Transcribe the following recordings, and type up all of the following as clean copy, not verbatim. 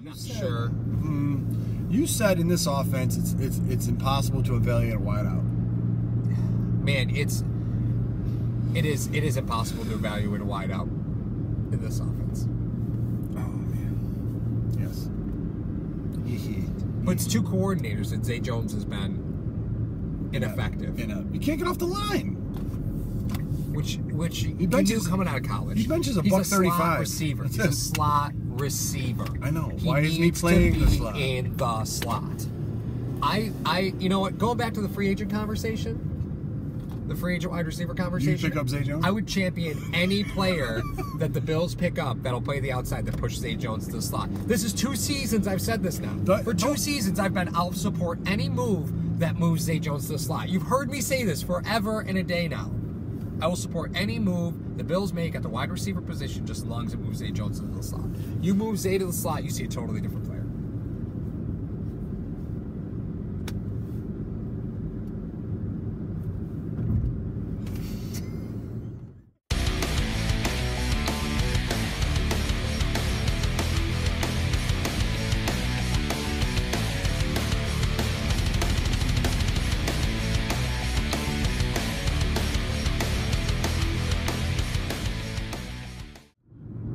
Not sure. You said in this offense, it's impossible to evaluate a wideout. Man, it is impossible to evaluate a wideout in this offense. Oh man, yes. But it's two coordinators, and Zay Jones has been ineffective. You can't get off the line. Which he benches coming out of college. He benches a He's buck a slot 35 receiver. He's a slot receiver. I know. He Why isn't he needs playing to the be slot? in the slot. You know what? Going back to the free agent conversation, the free agent wide receiver conversation. You pick up Zay Jones? I would champion any player that the Bills pick up that'll play the outside that push Zay Jones to the slot. This is 2 seasons I've said this now. For 2 seasons I'll support any move that moves Zay Jones to the slot. You've heard me say this forever and a day now. I will support any move the Bills make at the wide receiver position just as long as it moves Zay Jones to the slot. You move Zay to the slot, you see a totally different player.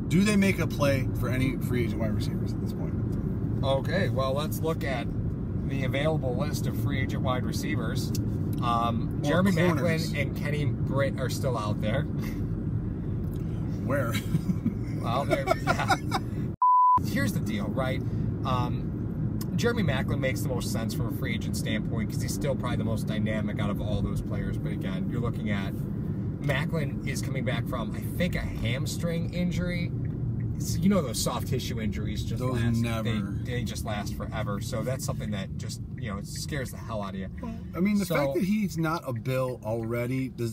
Do they make a play for any free agent wide receivers at this point? Okay, well, let's look at the available list of free agent wide receivers. Jeremy Maclin and Kenny Britt are still out there. Where? Well, yeah. Here's the deal, right? Jeremy Maclin makes the most sense from a free agent standpoint because he's still probably the most dynamic out of all those players. But again, you're looking at Maclin is coming back from, I think, a hamstring injury. You know those soft tissue injuries just those last. They just last forever. So that's something that just, it scares the hell out of you. I mean, the fact that he's not a Bill already, do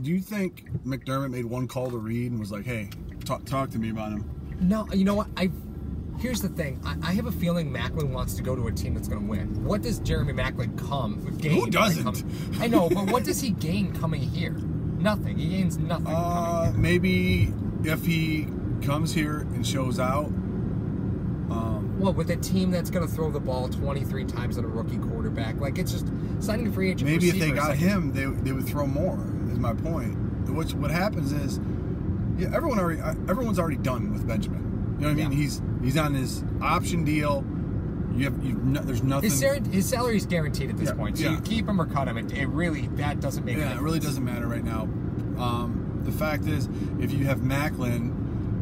you think McDermott made one call to Reed and was like, hey, talk to me about him? No, you know what? Here's the thing. I have a feeling Maclin wants to go to a team that's going to win. What does Jeremy Maclin gain? Who doesn't? I know, but what does he gain coming here? Nothing. He gains nothing coming here. Maybe if he comes here and shows out. Well, with a team that's going to throw the ball 23 times on a rookie quarterback, like it's just signing a free agent. Maybe if they got him, they would throw more. Is my point. What happens is, everyone's already done with Benjamin. You know what I mean? He's on his option deal. There's nothing. His salary is guaranteed at this point, so you keep him or cut him. That doesn't make. Yeah, it really doesn't matter right now. The fact is, if you have Maclin,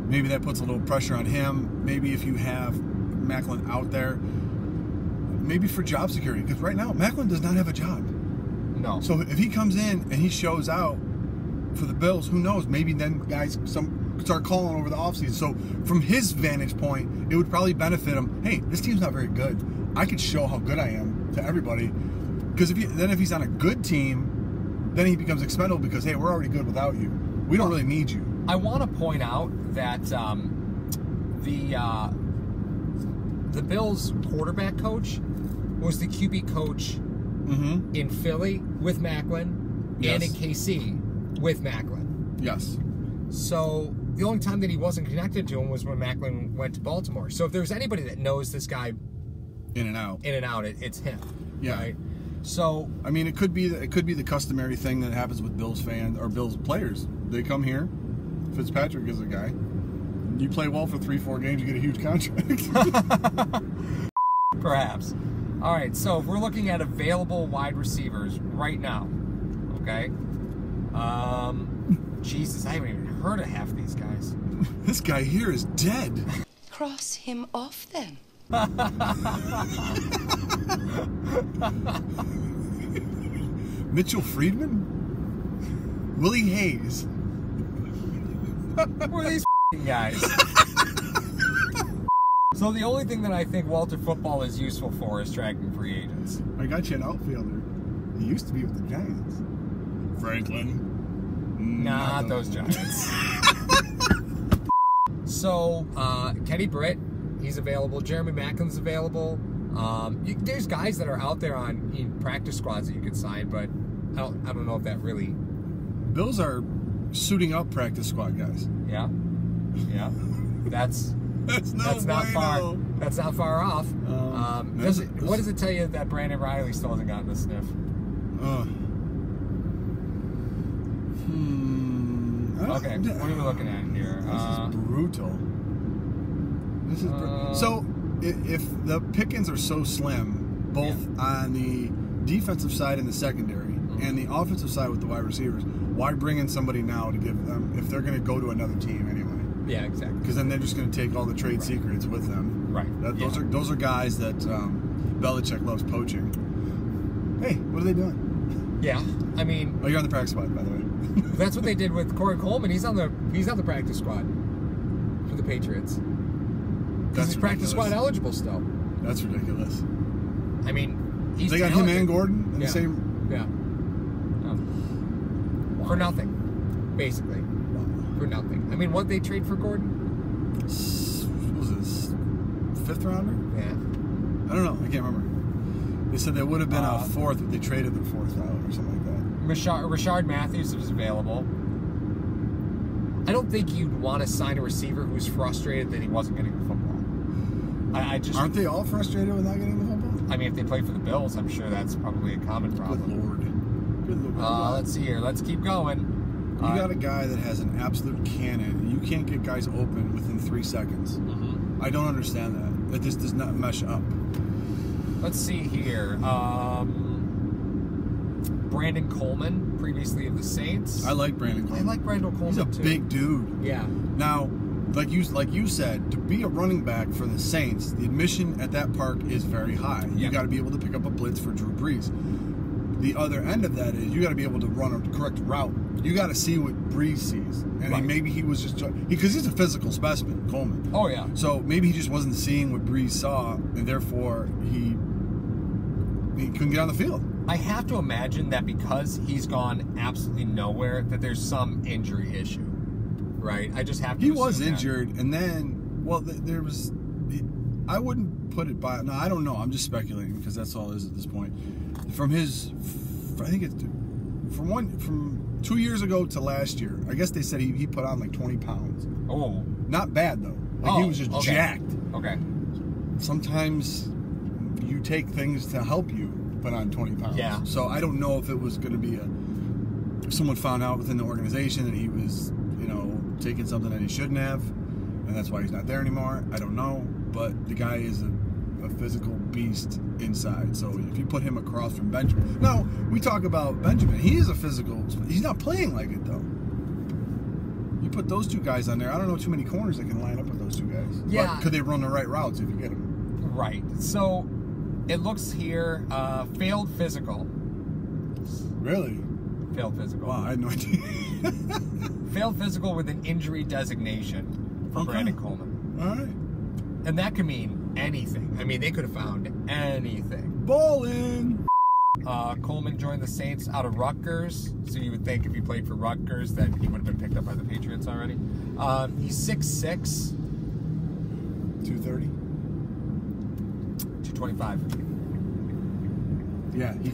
maybe that puts a little pressure on him. Maybe if you have Maclin out there, maybe for job security, because right now Maclin does not have a job. No. So if he comes in and he shows out for the Bills, who knows? Maybe then guys start calling over the offseason. So from his vantage point, it would probably benefit him. Hey, this team's not very good. I could show how good I am to everybody. Because if he's on a good team, then he becomes expendable because, hey, we're already good without you. We don't really need you. I want to point out that the Bills quarterback coach was the QB coach in Philly with Maclin and in KC with Maclin. Yes. So the only time that he wasn't connected to him was when Maclin went to Baltimore. So if there's anybody that knows this guy in and out, it's him. Yeah. Right? So I mean, it could be the customary thing that happens with Bills fans or Bills players. They come here. Fitzpatrick is a guy. You play well for 3-4 games, you get a huge contract. Perhaps. All right. So if we're looking at available wide receivers right now, okay. Jesus, I haven't even heard of half these guys. This guy here is dead. Cross him off then. Mitchell Friedman? Willie Hayes? Who are these guys? So the only thing that I think Walter Football is useful for is tracking free agents. I got you an outfielder. He used to be with the Giants. Franklin. Not those Giants. So, Kenny Britt, he's available. Jeremy Maclin's available. There's guys that are out there on practice squads that you could sign, but I don't know if that really. Bills are suiting up practice squad guys. Yeah. That's That's not far. That's not far off. What does it tell you that Brandon Riley still hasn't gotten a sniff? Okay, what are you looking at here? This is brutal. So, if the pickings are so slim, both on the defensive side and the secondary, and the offensive side with the wide receivers, why bring in somebody now to give them if they're going to go to another team anyway? Yeah, exactly. Because then they're just going to take all the trade secrets with them. Right. Those are guys that Belichick loves poaching. Hey, what are they doing? Yeah, I mean. Oh, you're on the practice squad, by the way. That's what they did with Corey Coleman. He's on the practice squad for the Patriots. He's practice squad eligible still. That's ridiculous. I mean, they got him and Gordon in the same. Yeah. For nothing, basically. For nothing. I mean, what they trade for Gordon? What was this? 5th rounder? Yeah. I don't know. I can't remember. They said there would have been a 4th, but they traded the 4th out or something like that. Rashard Matthews was available. I don't think you'd want to sign a receiver who's frustrated that he wasn't getting the football. Aren't they all frustrated with not getting the football? I mean, if they play for the Bills, I'm sure that's probably a common problem. Good Lord. Let's see here. Let's keep going. You got a guy that has an absolute cannon. You can't get guys open within 3 seconds. Mm-hmm. I don't understand that. That this does not mesh up. Let's see here. Brandon Coleman, previously of the Saints. I like Brandon Coleman. I like Brandon Coleman too. He's a big dude. Yeah. Now, like you said, to be a running back for the Saints, the admission at that park is very high. You got to be able to pick up a blitz for Drew Brees. The other end of that is you got to be able to run a correct route. You got to see what Brees sees, and maybe he was just because he's a physical specimen, Coleman. Oh yeah. So maybe he just wasn't seeing what Brees saw, and therefore he couldn't get on the field. I have to imagine that because he's gone absolutely nowhere, that there's some injury issue, right? I just have to. He was injured, and then there was. I wouldn't put it by. No, I don't know. I'm just speculating because that's all it is at this point. From his, I think it's from 2 years ago to last year. I guess they said he put on like 20 pounds. Oh, not bad though. Like he was just jacked. Okay. Sometimes you take things to help you put on 20 pounds. Yeah. So I don't know if it was going to be if someone found out within the organization that he was, taking something that he shouldn't have, and that's why he's not there anymore. I don't know, but the guy is a physical beast inside. So if you put him across from Benjamin, now we talk about Benjamin. He is a physical. He's not playing like it though. You put those two guys on there. I don't know too many corners that can line up with those two guys. Yeah. But could they run the right routes if you get them? Right. So it looks here, failed physical. Really? Failed physical. Wow, I had no idea. Failed physical with an injury designation for Brandon Coleman. All right. And that could mean anything. I mean, they could have found anything. Bowling! Coleman joined the Saints out of Rutgers. So you would think if he played for Rutgers that he would have been picked up by the Patriots already. He's 6'6". 230? 225. Yeah, he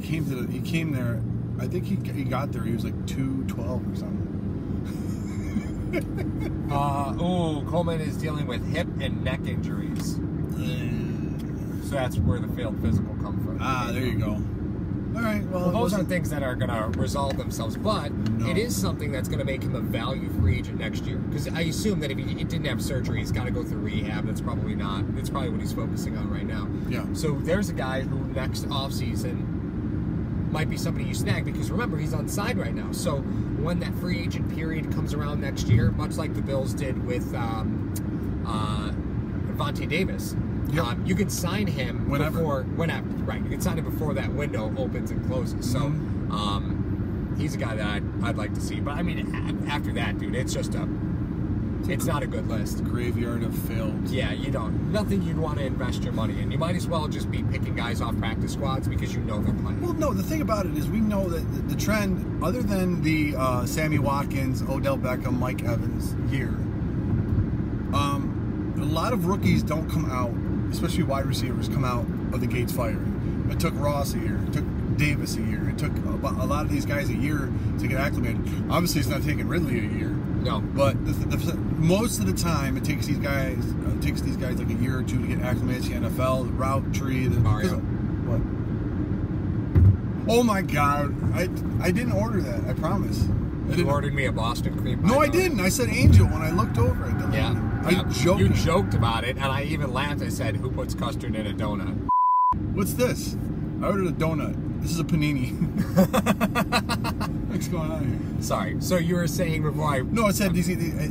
came there. I think he got there. He was like 212 or something. Coleman is dealing with hip and neck injuries. So that's where the failed physical comes from. There you go. All right. Well, those aren't things that are going to resolve themselves, but it is something that's going to make him a value free agent next year. Because I assume that if he didn't have surgery, he's got to go through rehab. That's probably not. It's probably what he's focusing on right now. Yeah. So there's a guy who next offseason might be somebody you snag, because remember, he's unsigned right now. So when that free agent period comes around next year, much like the Bills did with Vontae Davis, you can sign him whenever. Right, you can sign him before that window opens and closes. So he's a guy that I'd like to see. But I mean, after that, dude, it's just it's not a good list. Graveyard of failed. Yeah, nothing you'd want to invest your money in. You might as well just be picking guys off practice squads because you know they're playing. Well, no, the thing about it is we know that the trend, other than the Sammy Watkins, Odell Beckham, Mike Evans year, a lot of rookies don't come out, especially wide receivers, come out of the gates firing. It took Ross a year. It took Davis a year. It took a lot of these guys a year to get acclimated. Obviously, it's not taking Ridley a year. No. But most of the time, it takes these guys like a year or two to get acclimated to the NFL, the route tree. Mario. What? Oh my God! I didn't order that. I promise. You ordered me a Boston cream pie. No, I didn't. I said Angel when I looked over it. Yeah. I joked. You joked about it, and I even laughed. I said, "Who puts custard in a donut?" What's this? I ordered a donut. This is a panini. What's going on here? Sorry. So you were saying before I... No, I said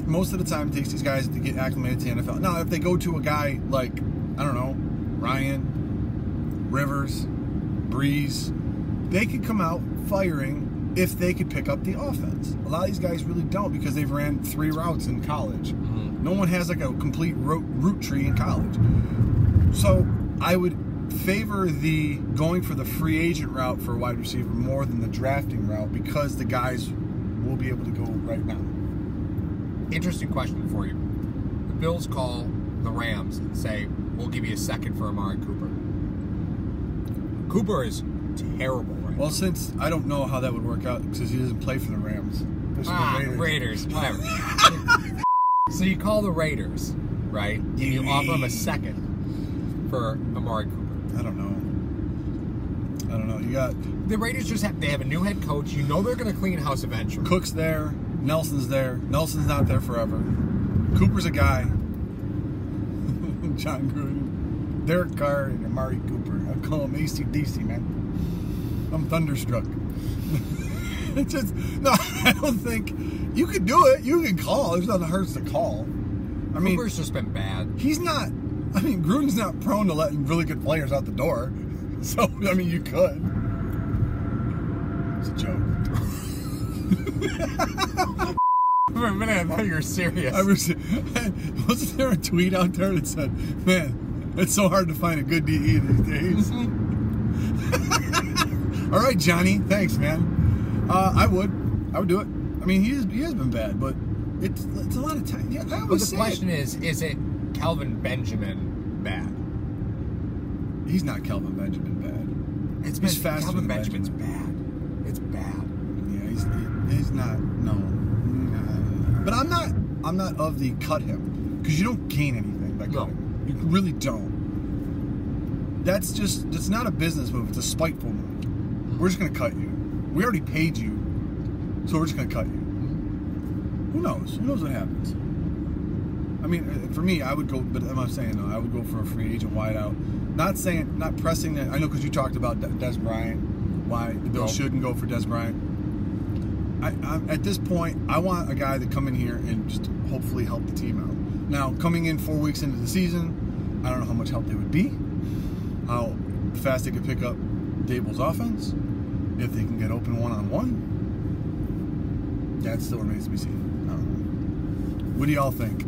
most of the time it takes these guys to get acclimated to the NFL. Now, if they go to a guy like, I don't know, Ryan, Rivers, Breeze, they could come out firing if they could pick up the offense. A lot of these guys really don't because they've ran 3 routes in college. Mm-hmm. No one has like a complete route tree in college. So I would favor the going for the free agent route for a wide receiver more than the drafting route because the guys will be able to go right now. Interesting question for you. The Bills call the Rams and say, we'll give you a second for Amari Cooper. Cooper is terrible right now. Well, since I don't know how that would work out because he doesn't play for the Rams. Raiders. Whatever. So you call the Raiders, right? And you offer them a second for Amari Cooper. I don't know. You got the Raiders they have a new head coach. You know they're going to clean house eventually. Cook's there. Nelson's there. Nelson's not there forever. Cooper's a guy. John Gruden, Derek Carr, and Amari Cooper. I call him AC/DC, man. I'm thunderstruck. It's just I don't think you could do it. You can call. There's nothing that hurts to call. I mean, Cooper's just been bad. He's not. I mean, Gruden's not prone to letting really good players out the door. So, I mean, you could. It's a joke. For a minute, I thought you were serious. Wasn't there a tweet out there that said, man, it's so hard to find a good DE these days? All right, Johnny. Thanks, man. I would do it. I mean, he has been bad, but it's a lot of time. Yeah, but the question is it Kelvin Benjamin bad? He's not Kelvin Benjamin bad. He's faster Kelvin than Benjamin's bad. It's bad. Yeah, he's not. No. But I'm not of the cut him because you don't gain anything by cutting him. You really don't. That's not a business move. It's a spiteful move. We're just gonna cut you. We already paid you, so we're just gonna cut you. Who knows? Who knows what happens? I mean, for me, I would go, but I'm not saying no. I would go for a free agent wideout. Not pressing it. I know because you talked about Des Bryant, why the Bills shouldn't go for Des Bryant. At this point, I want a guy to come in here and just hopefully help the team out. Now, coming in 4 weeks into the season, I don't know how much help they would be, how fast they could pick up Dable's offense, if they can get open one-on-one. That still remains to be seen. I don't know. What do y'all think?